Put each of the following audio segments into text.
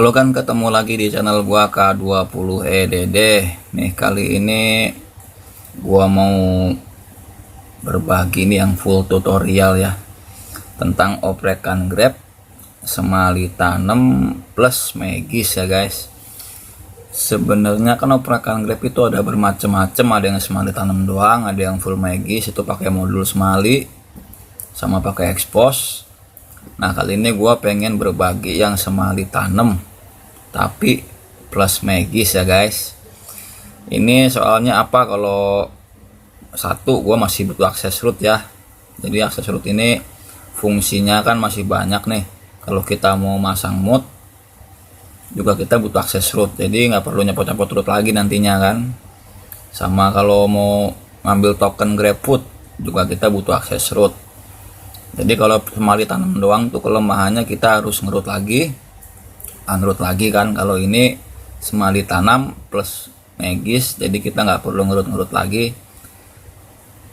Halo kan, ketemu lagi di channel gua K20EDD. Nih kali ini gua mau berbagi nih yang full tutorial ya tentang oprekan grab semali tanam plus Megis ya guys. Sebenarnya kan oprekan grab itu ada bermacam-macam, ada yang semali tanam doang, ada yang full Megis itu pakai modul semali sama pakai expose. Nah kali ini gue pengen berbagi yang semali tanam tapi plus Megis ya guys. Ini soalnya apa, kalau satu gue masih butuh akses root ya. Jadi akses root ini fungsinya kan masih banyak nih. Kalau kita mau masang mood juga kita butuh akses root, jadi nggak perlu nyopot-nyopot root lagi nantinya kan. Sama kalau mau ngambil token GrabFood juga kita butuh akses root. Jadi kalau semali tanam doang tuh kelemahannya kita harus ngerut lagi, unroot lagi kan. Kalau ini semali tanam plus Megis, jadi kita nggak perlu ngerut lagi.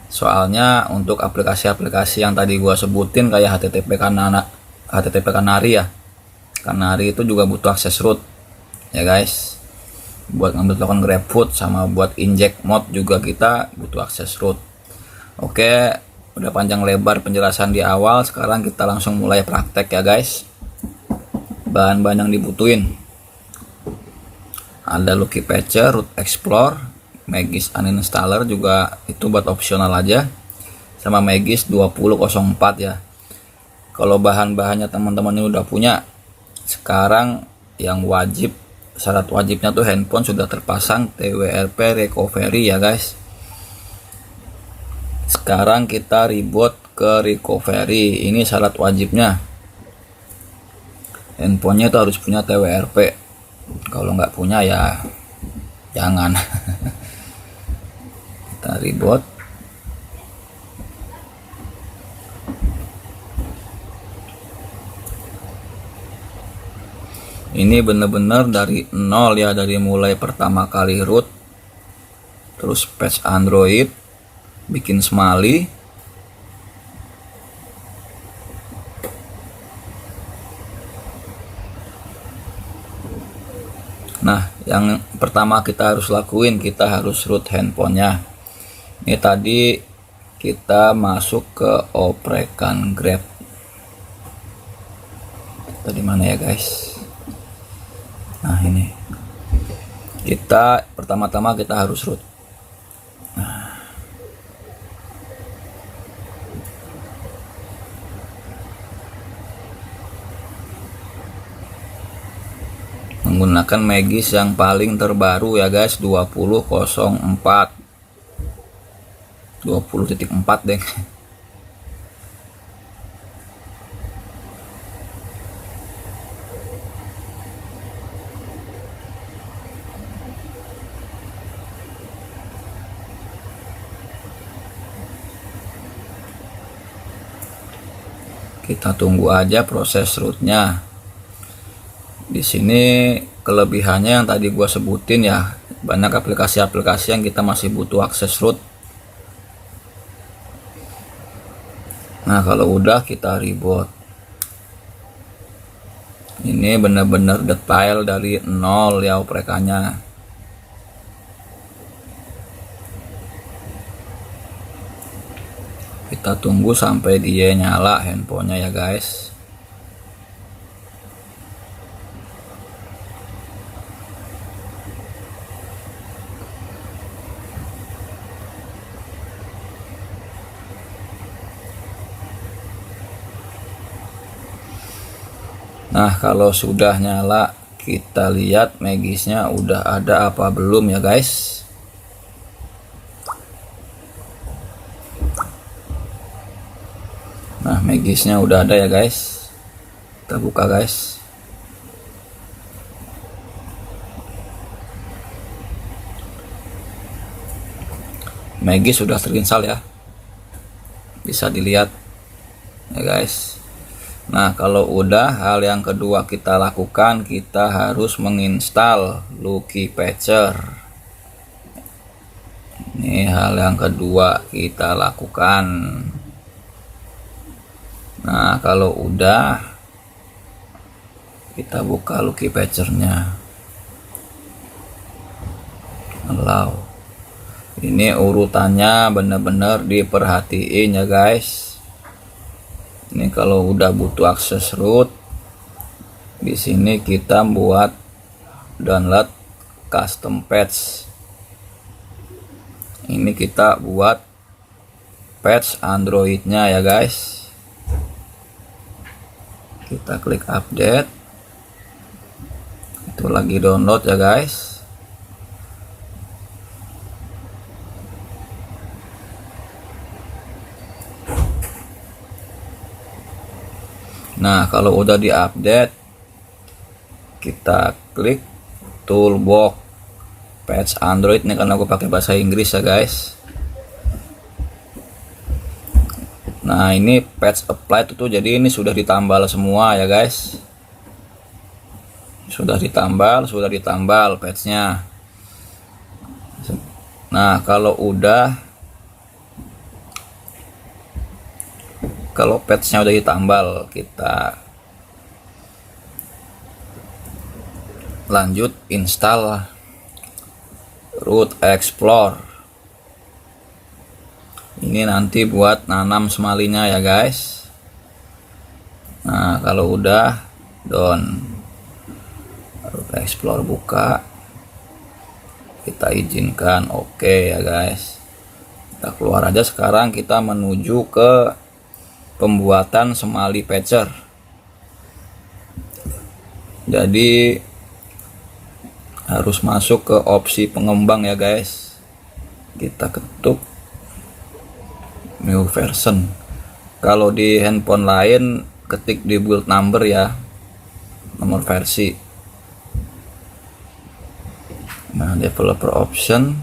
Soalnya untuk aplikasi-aplikasi yang tadi gua sebutin kayak HTTP Canary ya, Canary itu juga butuh akses root ya guys. Buat ngambil token GrabFood sama buat inject mod juga kita butuh akses root. Oke, udah panjang lebar penjelasan di awal, sekarang kita langsung mulai praktek ya guys. Bahan-bahan yang dibutuhin ada Lucky Patcher, Root Explorer, Megis Uninstaller juga itu buat opsional aja, sama Megis 2004 ya. Kalau bahan-bahannya teman-teman ini udah punya, sekarang yang wajib, syarat wajibnya tuh handphone sudah terpasang TWRP recovery ya guys. Sekarang kita reboot ke recovery, ini syarat wajibnya. Handphonenya itu harus punya TWRP. Kalau nggak punya ya jangan. Kita reboot. Ini bener-bener dari nol ya, dari mulai pertama kali root, terus patch Android, bikin semali, nah yang pertama kita harus lakuin, kita harus root handphonenya. Ini tadi kita masuk ke oprekan grab tadi mana ya guys. Nah ini kita pertama-tama kita harus root. Menggunakan Megis yang paling terbaru ya guys, 20.04 20.4 deh. Kita tunggu aja proses rootnya. Di sini kelebihannya yang tadi gua sebutin ya, banyak aplikasi-aplikasi yang kita masih butuh akses root. Nah kalau udah kita reboot. Ini benar-benar detail dari nol ya oprekannya. Kita tunggu sampai dia nyala handphonenya ya guys. Nah kalau sudah nyala, kita lihat Megisnya udah ada apa belum ya guys. Nah Megisnya udah ada ya guys. Kita buka guys. Megis sudah terinstall ya, bisa dilihat ya guys. Nah kalau udah, hal yang kedua kita lakukan, kita harus menginstal Lucky Patcher. Ini hal yang kedua kita lakukan. Nah kalau udah, Kita buka Lucky Patcher-nya. Allow. Ini urutannya bener-bener diperhatiin ya guys. Ini kalau udah butuh akses root, di sini kita buat download custom patch. Ini kita buat patch Android-nya ya guys. Kita klik update. Itu lagi download ya guys. Nah, kalau udah diupdate, kita klik toolbox patch Android. Ini karena aku pakai bahasa Inggris ya guys. Nah, ini patch applied itu, jadi ini sudah ditambal semua ya guys. Sudah ditambal patchnya. Nah, kalau patchnya udah ditambal, kita lanjut install Root Explorer. Ini nanti buat nanam semalinya ya guys. Nah, kalau udah down, Root Explorer buka, kita izinkan oke ya guys. Kita keluar aja. Sekarang kita menuju ke pembuatan semali patcher. Jadi harus masuk ke opsi pengembang ya guys. Kita ketuk new version. Kalau di handphone lain ketik di build number ya, nomor versi. Nah, developer option,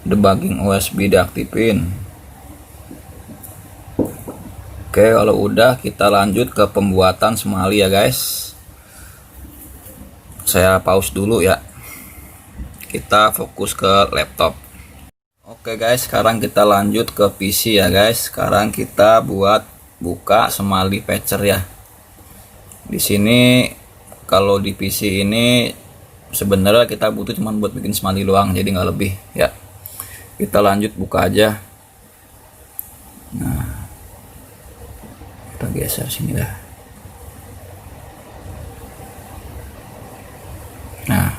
debugging USB diaktifin. Oke, kalau udah kita lanjut ke pembuatan semali ya guys. Saya pause dulu ya. Kita fokus ke laptop. Oke guys, sekarang kita lanjut ke PC ya guys. Sekarang kita buka semali patcher ya. Di sini kalau di PC ini sebenarnya kita butuh cuma buat bikin semali doang, jadi nggak lebih ya. Kita lanjut buka aja. Nah, kita geser sini dah. Nah,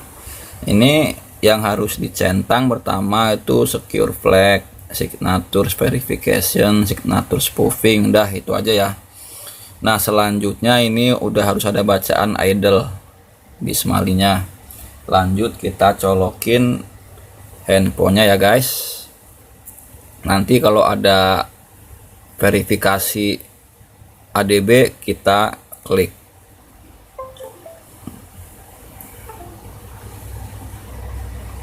ini yang harus dicentang pertama itu secure flag, signature verification, signature spoofing, udah itu aja ya. Nah, selanjutnya ini udah harus ada bacaan idle di semalinya. Lanjut kita colokin handphonenya ya guys. Nanti kalau ada verifikasi ADB kita klik.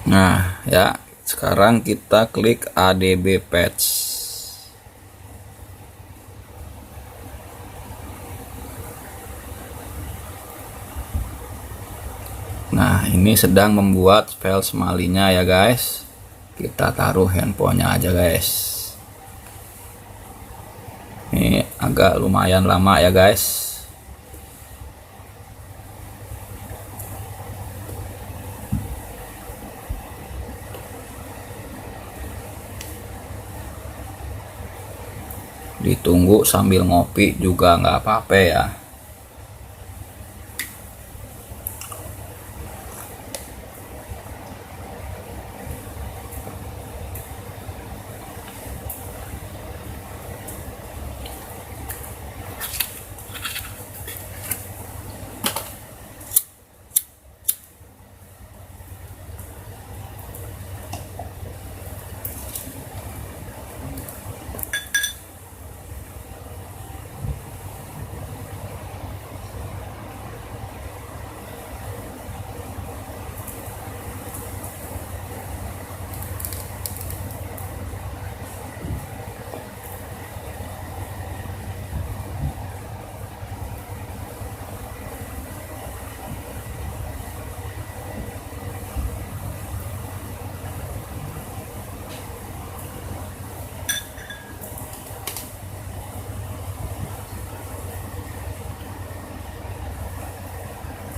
Nah ya, sekarang kita klik ADB patch. Nah, ini sedang membuat file semalinya ya guys. Kita taruh handphonenya aja guys. Ini agak lumayan lama ya guys. Ditunggu sambil ngopi juga nggak apa-apa ya.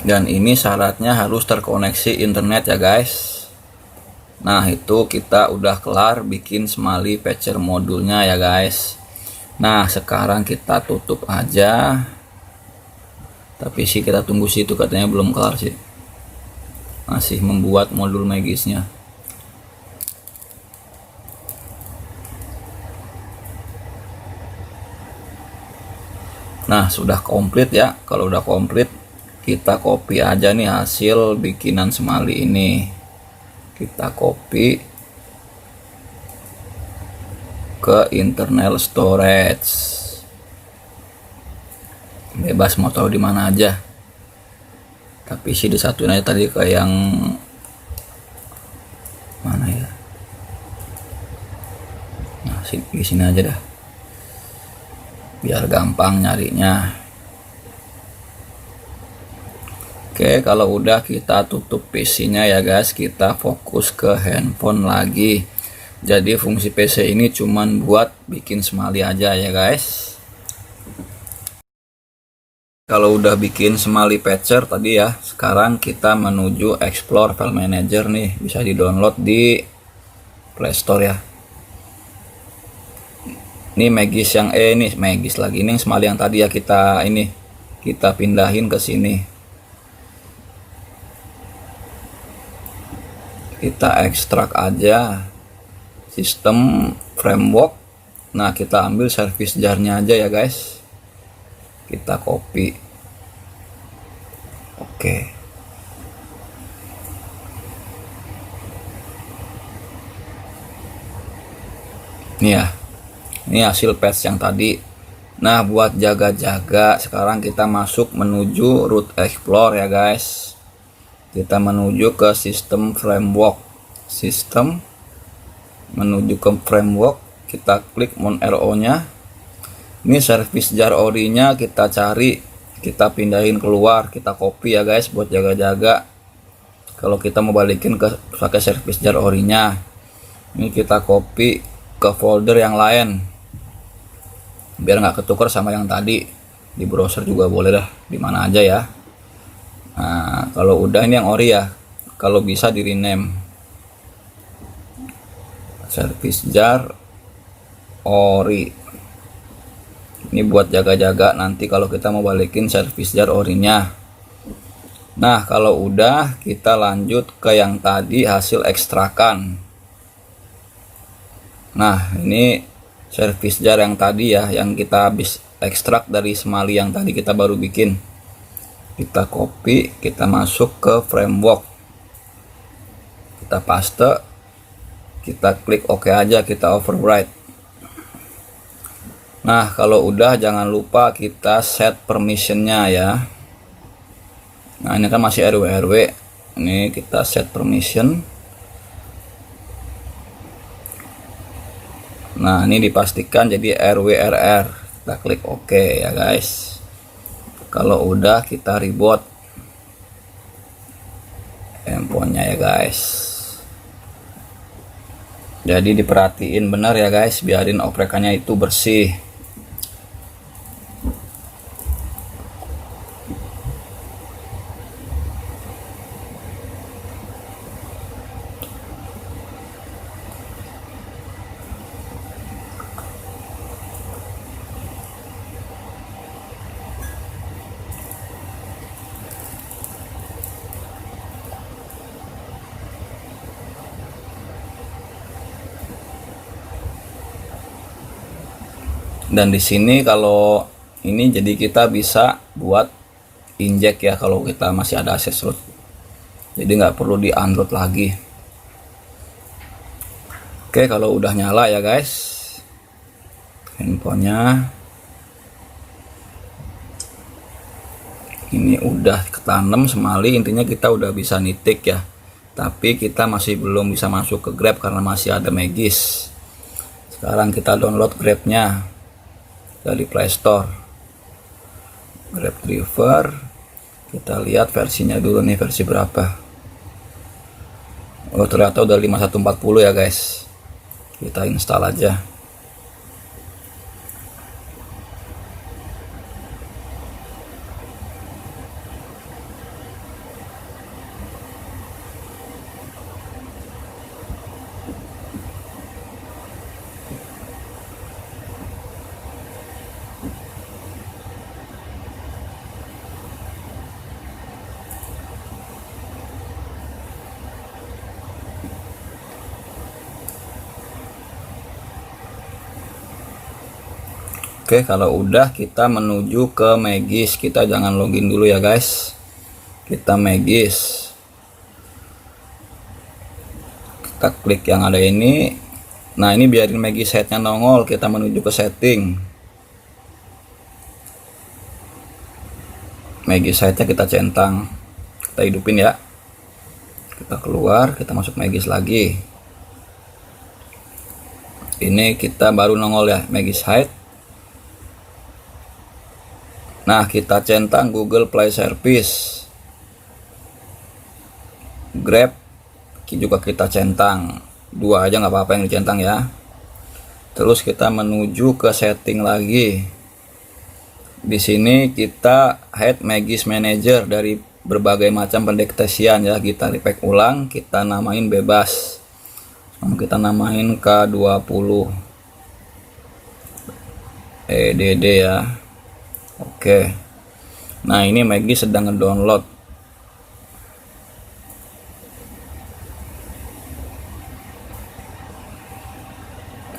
Dan ini syaratnya harus terkoneksi internet ya guys. Nah itu kita udah kelar bikin Smali Patcher modulnya ya guys. Nah sekarang kita tutup aja. Tapi sih kita tunggu situ, katanya belum kelar sih, masih membuat modul magisnya. Nah sudah komplit ya. Kalau udah komplit kita copy aja nih hasil bikinan Smali ini. Kita copy ke internal storage. Bebas mau taruh di mana aja. Tapi sih disatuin aja tadi ke yang mana ya. Nah di sini aja dah, biar gampang nyarinya. Oke, kalau udah kita tutup PC-nya ya guys, kita fokus ke handphone lagi. Jadi fungsi PC ini cuman buat bikin Smali aja ya guys. Kalau udah bikin Smali Patcher tadi ya, sekarang kita menuju Explore File Manager nih, bisa di-download di Play Store ya. Ini Magis yang ini Magis lagi, ini Smali yang tadi ya, kita pindahin ke sini. Kita ekstrak aja sistem framework. Nah kita ambil service jar-nya aja ya guys, kita copy. Oke, ini ya, ini hasil patch yang tadi. Nah buat jaga-jaga sekarang kita masuk menuju root explore ya guys. Kita menuju ke sistem framework, sistem menuju ke framework, kita klik on arrow nya. Ini service jar ori nya kita cari, kita pindahin keluar, kita copy ya guys buat jaga-jaga. Kalau kita mau balikin ke pakai service jar ori nya, ini kita copy ke folder yang lain biar nggak ketukar sama yang tadi. Di browser juga boleh dah, di mana aja ya. Nah kalau udah, ini yang ori ya, kalau bisa di rename service jar ori. Ini buat jaga-jaga nanti kalau kita mau balikin service jar orinya. Nah kalau udah, kita lanjut ke yang tadi hasil ekstrakan. Nah ini service jar yang tadi ya, yang kita habis ekstrak dari Smali yang tadi kita baru bikin. Kita copy, kita masuk ke framework, kita paste, kita klik OK aja, kita overwrite. Nah kalau udah, jangan lupa kita set permissionnya ya. Nah ini kan masih RW, ini kita set permission. Nah ini dipastikan jadi RWRR, kita klik OK ya guys. Kalau udah, kita reboot handphonenya ya guys. Jadi diperhatiin benar ya guys, biarin oprekannya itu bersih. Dan di sini kalau ini, jadi kita bisa buat inject ya kalau kita masih ada akses root, jadi nggak perlu di unroot lagi. Oke, kalau udah nyala ya guys handphonenya, ini udah ketanam Smali, intinya kita udah bisa nitik ya. Tapi kita masih belum bisa masuk ke Grab karena masih ada Magis. Sekarang kita download Grabnya dari Play Store, Grab driver. Kita lihat versinya dulu nih, versi berapa. Oh ternyata udah 5140 ya guys. Kita install aja. Oke, kalau udah kita menuju ke Magis. Kita jangan login dulu ya guys. Kita Magis. Kita klik yang ada ini. Nah, ini biarin Magis headnya nongol. Kita menuju ke setting. Magis headnya kita centang. Kita hidupin ya. Kita keluar, kita masuk Magis lagi. Ini kita baru nongol ya, Magis Hide. Nah, kita centang Google Play Service. Grab juga kita centang. Dua aja nggak apa-apa yang dicentang ya. Terus kita menuju ke setting lagi. Di sini kita hide Magis Manager dari berbagai macam pendeteksian ya. Kita repack ulang, kita namain bebas. Kita namain K20 EDD ya. Oke. Nah, ini Magis sedang ngedownload.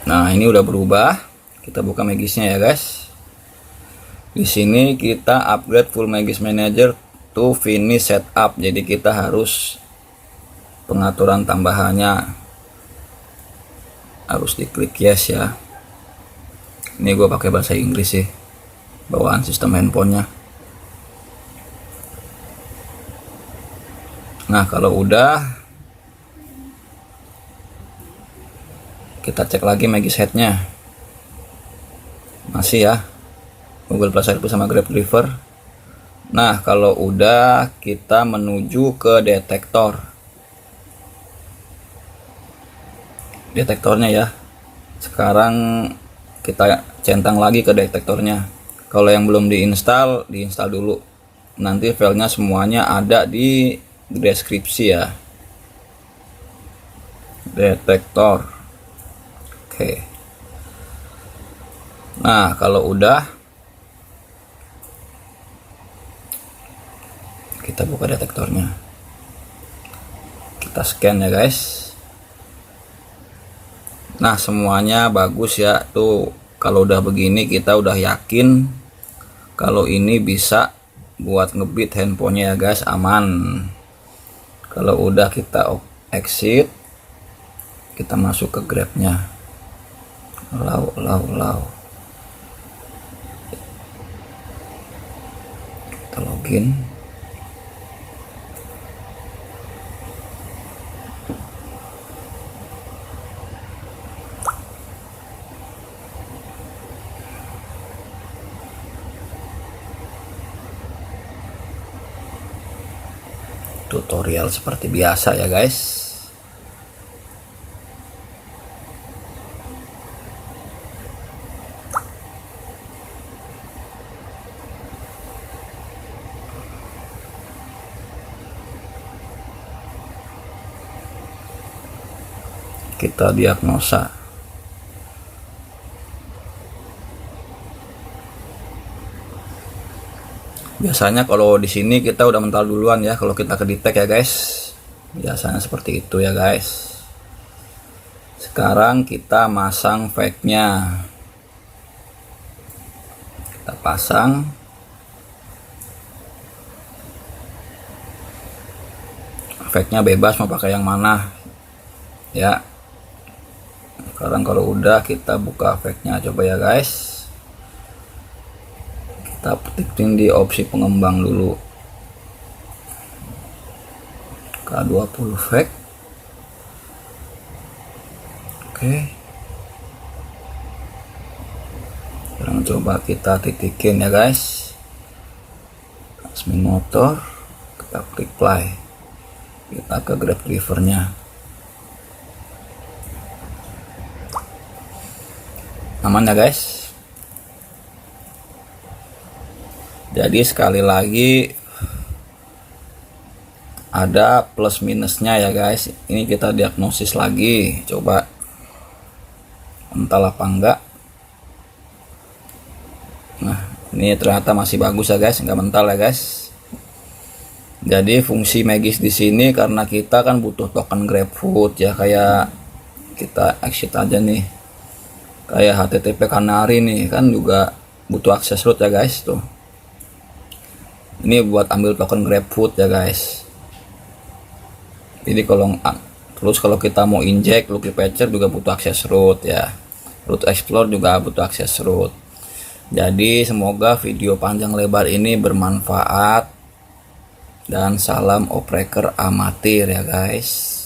Nah, ini udah berubah. Kita buka Magisnya ya guys. Di sini kita upgrade full Magis Manager to finish setup. Jadi kita harus pengaturan tambahannya harus diklik yes ya. Ini gue pakai bahasa Inggris sih, bawaan sistem handphonenya. Nah, kalau udah, kita cek lagi Magis headnya. Masih ya, Google Play Service sama Grab Driver. Nah, kalau udah, kita menuju ke detektornya ya. Sekarang kita centang lagi ke detektornya. Kalau yang belum diinstal dulu. Nanti filenya semuanya ada di deskripsi ya. Detektor. Oke. Nah, kalau udah, kita buka detektornya. Kita scan ya guys. Nah, semuanya bagus ya. Tuh, kalau udah begini kita udah yakin kalau ini bisa buat ngebit handphonenya ya guys, aman. Kalau udah, kita exit. Kita masuk ke Grabnya. Allow. Kita login. Tutorial seperti biasa ya guys. Kita diagnosa. Biasanya kalau di sini kita udah mental duluan ya kalau kita kedetek ya guys. Biasanya seperti itu ya guys. Sekarang kita masang fake-nya. Kita pasang. Fake-nya bebas mau pakai yang mana. Ya. Sekarang kalau udah, kita buka fake-nya coba ya guys. Kita petikin di opsi pengembang dulu. K20 fake. Oke. Sekarang coba kita titikin ya guys. Admin motor. Kita klik play. Kita ke Grab Driver-nya. Aman ya guys. Jadi sekali lagi ada plus minusnya ya guys. Ini kita diagnosis lagi, coba mental apa enggak. Nah, ini ternyata masih bagus ya guys, nggak mental ya guys. Jadi fungsi Magis di sini karena kita kan butuh token GrabFood ya, kayak kita exit aja nih. Kayak HTTP Canary nih kan juga butuh akses root ya guys. Tuh, ini buat ambil token GrabFood ya guys. Jadi terus kalau kita mau inject Lucky Patcher juga butuh akses root ya. Root Explore juga butuh akses root. Jadi semoga video panjang lebar ini bermanfaat dan salam opreker amatir ya guys.